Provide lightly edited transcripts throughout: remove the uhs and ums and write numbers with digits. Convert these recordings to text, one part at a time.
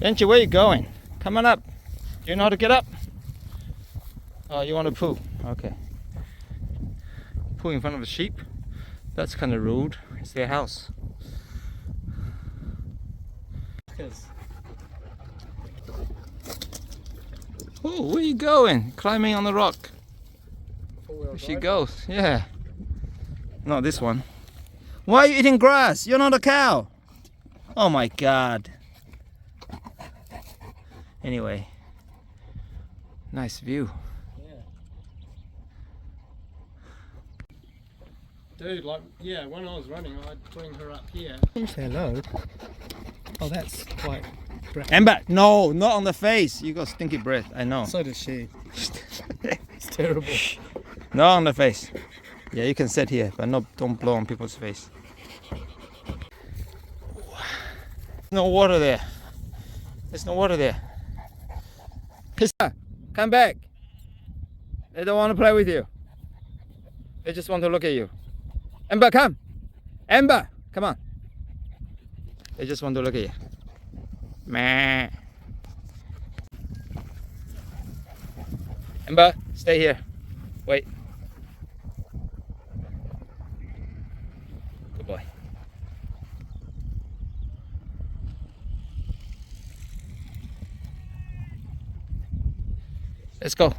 Benji, where are you going? Come on up. Do you know how to get up? Oh, you want to poo? Okay. Poo in front of the sheep? That's kind of rude. It's their house. Oh, where are you going? Climbing on the rock. There she goes. Yeah. Not this one. Why are you eating grass? You're not a cow. Oh my God. Anyway. Nice view. Yeah. Dude, like, yeah, when I was running, I'd bring her up here. Hello. Oh, that's quite... Amber, no, not on the face. You got stinky breath, I know. So does she. It's terrible. Not on the face. Yeah, you can sit here, but no, don't blow on people's face. No water there. There's no water there. Pista, come back. They don't want to play with you. They just want to look at you. Amber, come. Amber, come on. They just want to look at you. Meh. Amber, stay here. Wait. Good boy. Let's go.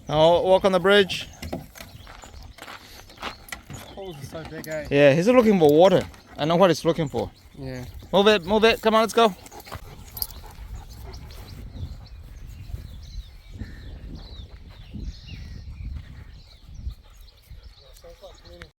Now walk on the bridge. Holes are so big, eh? Yeah, he's looking for water. I know what he's looking for. Yeah. Move it, move it. Come on, let's go.